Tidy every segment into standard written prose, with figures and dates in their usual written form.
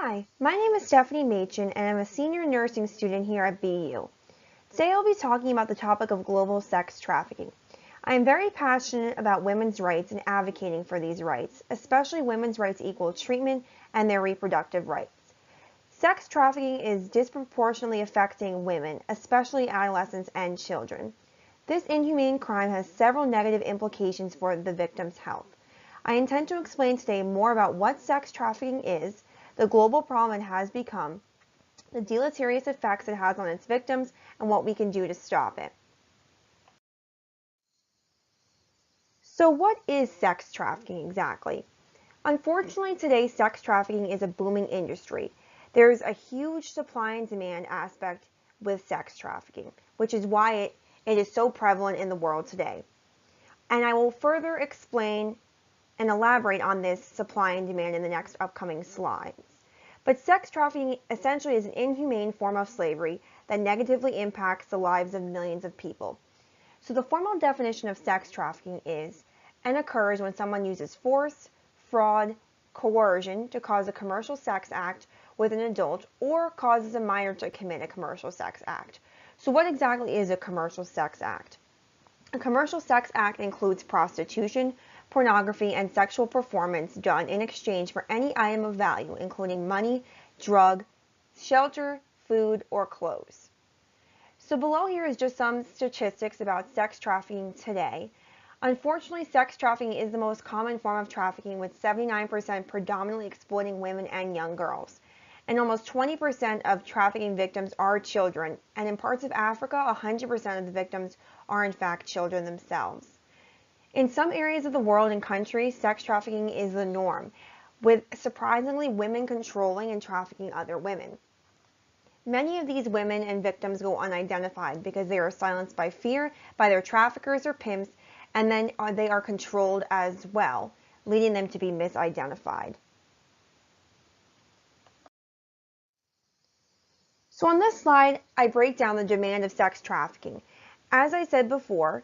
Hi, my name is Stephanie Machin and I'm a senior nursing student here at BU. Today I'll be talking about the topic of global sex trafficking. I am very passionate about women's rights and advocating for these rights, especially women's rights to equal treatment and their reproductive rights. Sex trafficking is disproportionately affecting women, especially adolescents and children. This inhumane crime has several negative implications for the victim's health. I intend to explain today more about what sex trafficking is, the global problem it has become, the deleterious effects it has on its victims, and what we can do to stop it. So what is sex trafficking exactly? Unfortunately, today sex trafficking is a booming industry. There's a huge supply and demand aspect with sex trafficking, which is why it is so prevalent in the world today. And I will further explain and elaborate on this supply and demand in the next upcoming slides. But sex trafficking essentially is an inhumane form of slavery that negatively impacts the lives of millions of people. So the formal definition of sex trafficking is and occurs when someone uses force, fraud, coercion to cause a commercial sex act with an adult or causes a minor to commit a commercial sex act. So what exactly is a commercial sex act? A commercial sex act includes prostitution, pornography, and sexual performance done in exchange for any item of value, including money, drug, shelter, food, or clothes. So below here is just some statistics about sex trafficking today. Unfortunately, sex trafficking is the most common form of trafficking, with 79% predominantly exploiting women and young girls. And almost 20% of trafficking victims are children, and in parts of Africa, 100% of the victims are in fact children themselves. In some areas of the world and countries, sex trafficking is the norm, with surprisingly women controlling and trafficking other women. Many of these women and victims go unidentified because they are silenced by fear by their traffickers or pimps, and then they are controlled as well, leading them to be misidentified. So on this slide, I break down the demand of sex trafficking. As I said before,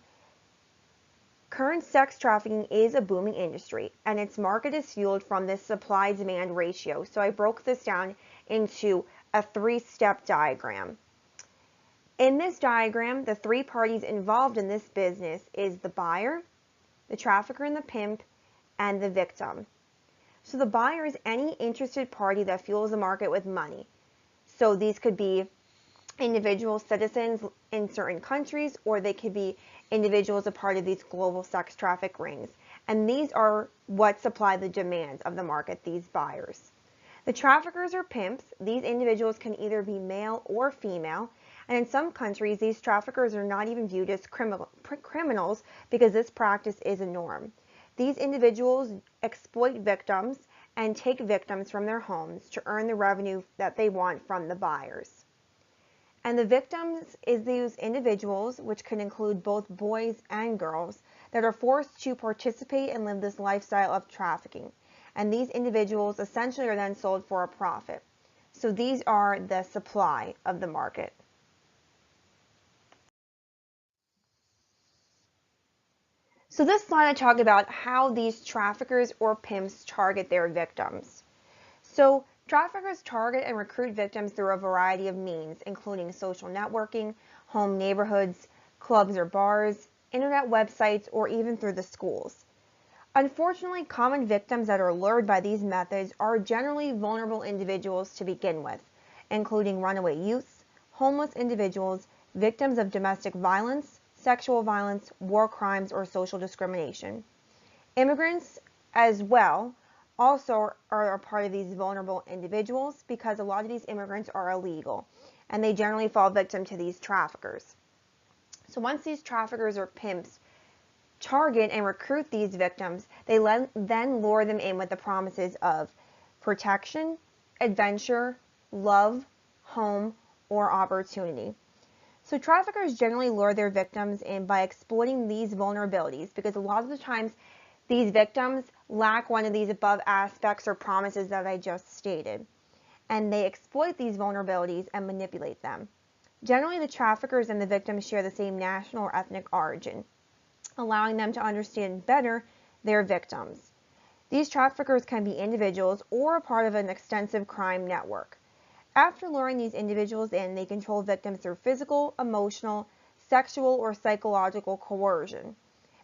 current sex trafficking is a booming industry, and its market is fueled from this supply-demand ratio. So I broke this down into a three-step diagram. In this diagram, the three parties involved in this business is the buyer, the trafficker and the pimp, and the victim. So the buyer is any interested party that fuels the market with money. So these could be individual citizens in certain countries, or they could be individuals a part of these global sex traffic rings. And these are what supply the demands of the market, these buyers. The traffickers or pimps, these individuals can either be male or female, and in some countries these traffickers are not even viewed as criminals because this practice is a norm. These individuals exploit victims and take victims from their homes to earn the revenue that they want from the buyers. And the victims is these individuals, which can include both boys and girls, that are forced to participate and live this lifestyle of trafficking. And these individuals essentially are then sold for a profit. So these are the supply of the market. So this slide I talk about how these traffickers or pimps target their victims. So traffickers target and recruit victims through a variety of means, including social networking, home neighborhoods, clubs or bars, internet websites, or even through the schools. Unfortunately, common victims that are lured by these methods are generally vulnerable individuals to begin with, including runaway youths, homeless individuals, victims of domestic violence, sexual violence, war crimes, or social discrimination. Immigrants as well also are a part of these vulnerable individuals because a lot of these immigrants are illegal and they generally fall victim to these traffickers. So once these traffickers or pimps target and recruit these victims, they then lure them in with the promises of protection, adventure, love, home, or opportunity. So traffickers generally lure their victims in by exploiting these vulnerabilities because a lot of the times these victims lack one of these above aspects or promises that I just stated. And they exploit these vulnerabilities and manipulate them. Generally, the traffickers and the victims share the same national or ethnic origin, allowing them to understand better their victims. These traffickers can be individuals or a part of an extensive crime network. After luring these individuals in, they control victims through physical, emotional, sexual, or psychological coercion.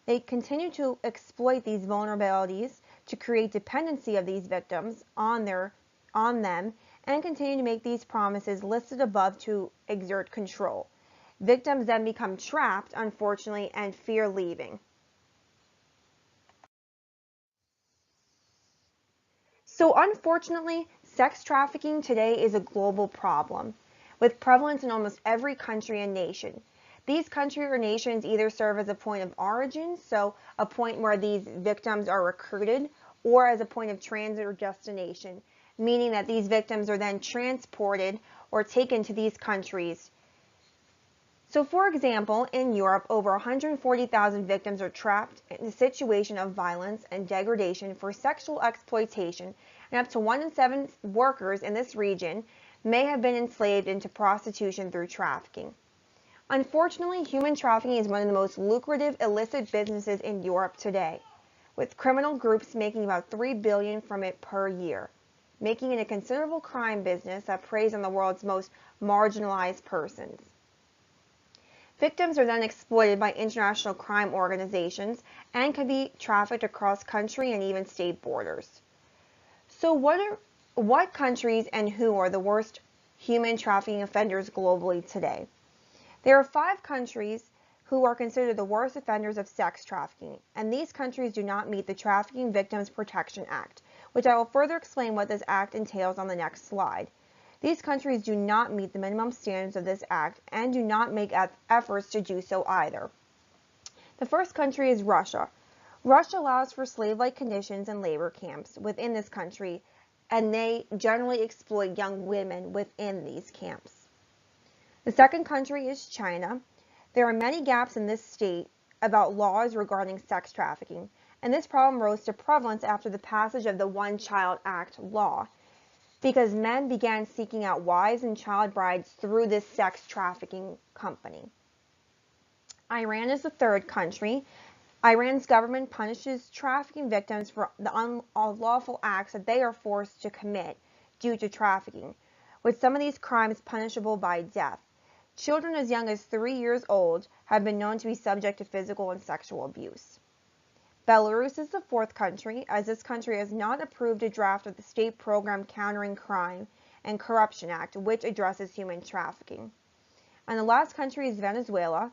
They continue to exploit these vulnerabilities to create dependency of these victims on them and continue to make these promises listed above to exert control. Victims then become trapped, unfortunately, and fear leaving. So unfortunately, sex trafficking today is a global problem with prevalence in almost every country and nation. These countries or nations either serve as a point of origin, so a point where these victims are recruited, or as a point of transit or destination, meaning that these victims are then transported or taken to these countries. So for example, in Europe, over 140,000 victims are trapped in a situation of violence and degradation for sexual exploitation, and up to 1 in 7 workers in this region may have been enslaved into prostitution through trafficking. Unfortunately, human trafficking is one of the most lucrative illicit businesses in Europe today, with criminal groups making about $3 billion from it per year, making it a considerable crime business that preys on the world's most marginalized persons. Victims are then exploited by international crime organizations and can be trafficked across country and even state borders. So what countries and who are the worst human trafficking offenders globally today? There are 5 countries who are considered the worst offenders of sex trafficking, and these countries do not meet the Trafficking Victims Protection Act, which I will further explain what this act entails on the next slide. These countries do not meet the minimum standards of this act and do not make efforts to do so either. The first country is Russia. Russia allows for slave-like conditions and labor camps within this country, and they generally exploit young women within these camps. The second country is China. There are many gaps in this state about laws regarding sex trafficking, and this problem rose to prevalence after the passage of the One Child Act law, because men began seeking out wives and child brides through this sex trafficking company. Iran is the third country. Iran's government punishes trafficking victims for the unlawful acts that they are forced to commit due to trafficking, with some of these crimes punishable by death. Children as young as 3 years old have been known to be subject to physical and sexual abuse. Belarus is the fourth country, as this country has not approved a draft of the State Program Countering Crime and Corruption Act, which addresses human trafficking. And the last country is Venezuela.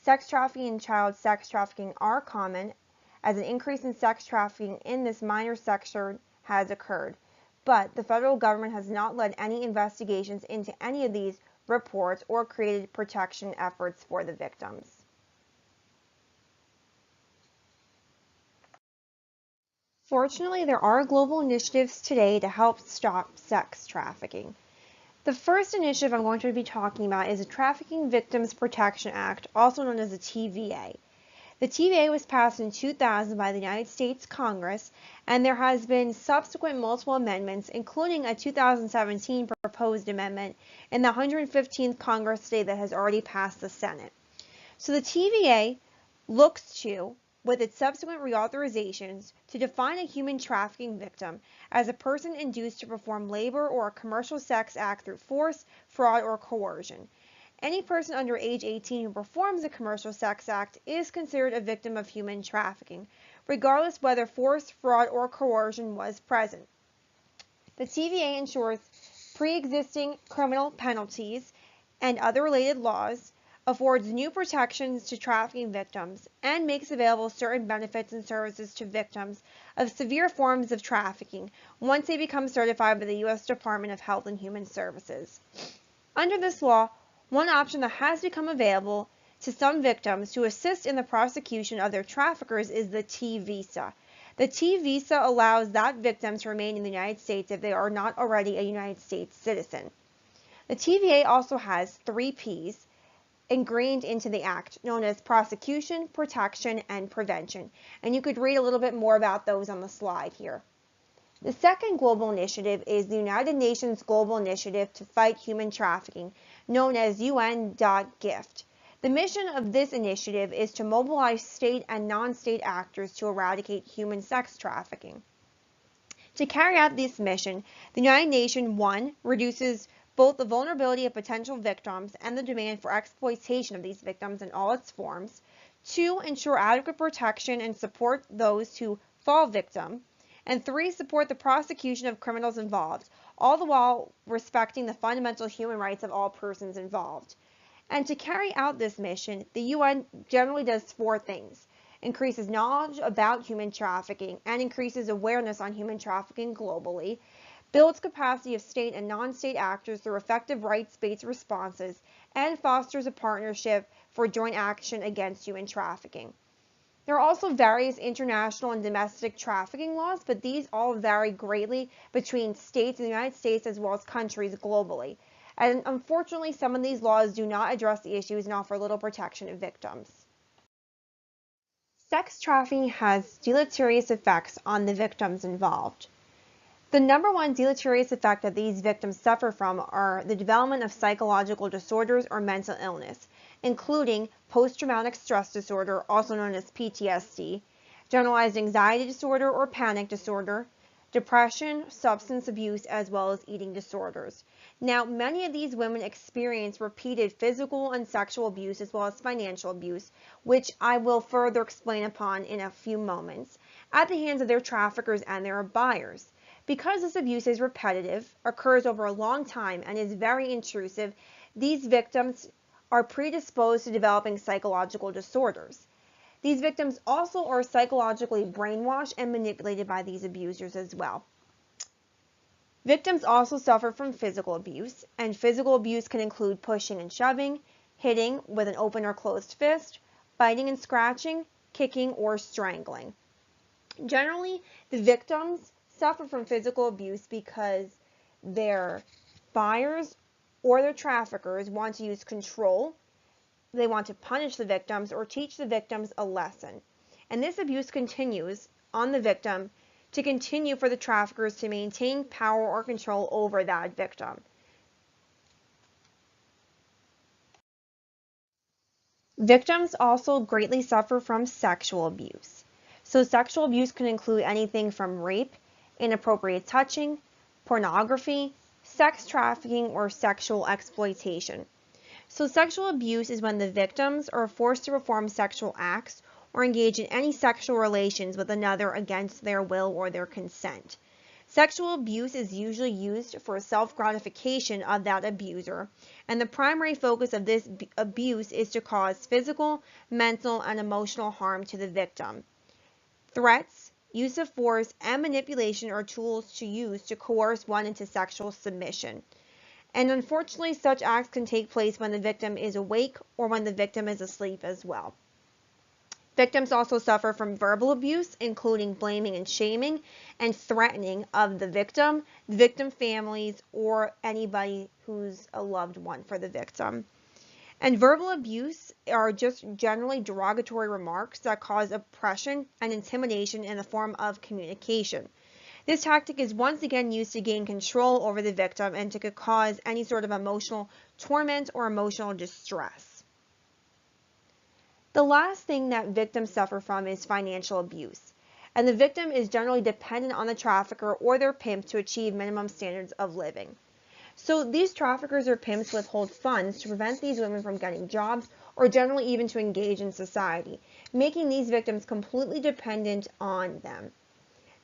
Sex trafficking and child sex trafficking are common, as an increase in sex trafficking in this minor sector has occurred. But the federal government has not led any investigations into any of these reports or created protection efforts for the victims. Fortunately, there are global initiatives today to help stop sex trafficking. The first initiative I'm going to be talking about is the Trafficking Victims Protection Act, also known as the TVA. The TVA was passed in 2000 by the United States Congress, and there has been subsequent multiple amendments, including a 2017 proposed amendment in the 115th Congress today that has already passed the Senate. So the TVA looks to, with its subsequent reauthorizations, to define a human trafficking victim as a person induced to perform labor or a commercial sex act through force, fraud, or coercion. Any person under age 18 who performs a commercial sex act is considered a victim of human trafficking, regardless whether force, fraud, or coercion was present. The TVA ensures pre-existing criminal penalties and other related laws, affords new protections to trafficking victims, and makes available certain benefits and services to victims of severe forms of trafficking once they become certified by the U.S. Department of Health and Human Services. Under this law, one option that has become available to some victims to assist in the prosecution of their traffickers is the T visa. The T visa allows that victim to remain in the United States if they are not already a United States citizen. The TVA also has 3 Ps ingrained into the act, known as prosecution, protection, and prevention. And you could read a little bit more about those on the slide here. The second global initiative is the United Nations Global Initiative to Fight Human Trafficking, known as UN.GIFT. The mission of this initiative is to mobilize state and non-state actors to eradicate human sex trafficking. To carry out this mission, the United Nations 1 reduces both the vulnerability of potential victims and the demand for exploitation of these victims in all its forms. 2, ensure adequate protection and support those who fall victim. And 3, support the prosecution of criminals involved, all the while respecting the fundamental human rights of all persons involved. And to carry out this mission, the UN generally does 4 things: increases knowledge about human trafficking and increases awareness on human trafficking globally, builds capacity of state and non-state actors through effective rights-based responses, and fosters a partnership for joint action against human trafficking. There are also various international and domestic trafficking laws, but these all vary greatly between states in the United States as well as countries globally. And unfortunately, some of these laws do not address the issues and offer little protection of victims. Sex trafficking has deleterious effects on the victims involved. The number one deleterious effect that these victims suffer from are the development of psychological disorders or mental illness, including post-traumatic stress disorder, also known as PTSD, generalized anxiety disorder or panic disorder, depression, substance abuse, as well as eating disorders. Now, many of these women experience repeated physical and sexual abuse as well as financial abuse, which I will further explain upon in a few moments, at the hands of their traffickers and their buyers. Because this abuse is repetitive, occurs over a long time, and is very intrusive, these victims are predisposed to developing psychological disorders. These victims also are psychologically brainwashed and manipulated by these abusers as well. Victims also suffer from physical abuse, and physical abuse can include pushing and shoving, hitting with an open or closed fist, biting and scratching, kicking, or strangling. Generally, the victims suffer from physical abuse because their buyers or their traffickers want to use control, they want to punish the victims or teach the victims a lesson. And this abuse continues on the victim to continue for the traffickers to maintain power or control over that victim. Victims also greatly suffer from sexual abuse. So sexual abuse can include anything from rape, inappropriate touching, pornography, sex trafficking, or sexual exploitation. So sexual abuse is when the victims are forced to perform sexual acts or engage in any sexual relations with another against their will or their consent. Sexual abuse is usually used for self-gratification of that abuser, and the primary focus of this abuse is to cause physical, mental, and emotional harm to the victim. Threats, use of force, and manipulation are tools to use to coerce one into sexual submission. And unfortunately, such acts can take place when the victim is awake or when the victim is asleep as well. Victims also suffer from verbal abuse, including blaming and shaming and threatening of the victim families, or anybody who's a loved one for the victim. And verbal abuse are just generally derogatory remarks that cause oppression and intimidation in the form of communication. This tactic is once again used to gain control over the victim and to cause any sort of emotional torment or emotional distress. The last thing that victims suffer from is financial abuse, and the victim is generally dependent on the trafficker or their pimp to achieve minimum standards of living. So these traffickers or pimps withhold funds to prevent these women from getting jobs or generally even to engage in society, making these victims completely dependent on them.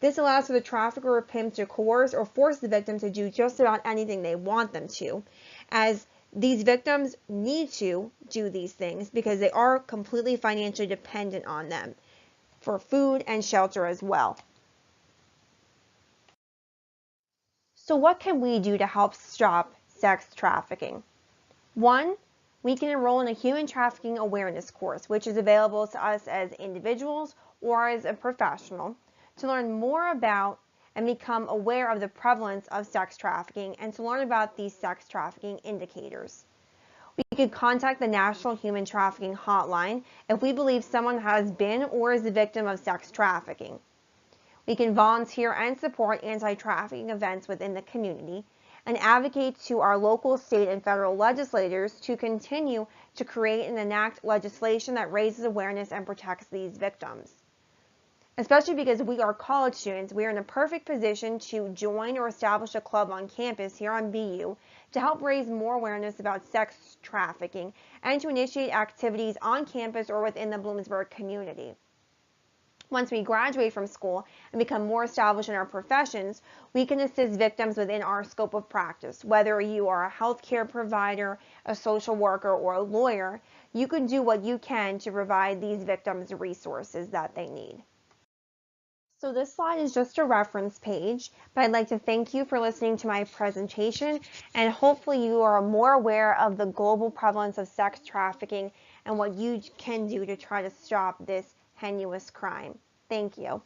This allows for the trafficker or pimp to coerce or force the victim to do just about anything they want them to, as these victims need to do these things because they are completely financially dependent on them for food and shelter as well. So what can we do to help stop sex trafficking? 1, we can enroll in a human trafficking awareness course, which is available to us as individuals or as a professional, to learn more about and become aware of the prevalence of sex trafficking and to learn about these sex trafficking indicators. We could contact the National Human Trafficking Hotline if we believe someone has been or is the victim of sex trafficking. We can volunteer and support anti-trafficking events within the community and advocate to our local, state, and federal legislators to continue to create and enact legislation that raises awareness and protects these victims. Especially because we are college students, we are in a perfect position to join or establish a club on campus here on BU to help raise more awareness about sex trafficking and to initiate activities on campus or within the Bloomsburg community. Once we graduate from school and become more established in our professions, we can assist victims within our scope of practice. Whether you are a healthcare provider, a social worker, or a lawyer, you can do what you can to provide these victims resources that they need. So this slide is just a reference page, but I'd like to thank you for listening to my presentation, and hopefully you are more aware of the global prevalence of sex trafficking and what you can do to try to stop this heinous crime. Thank you.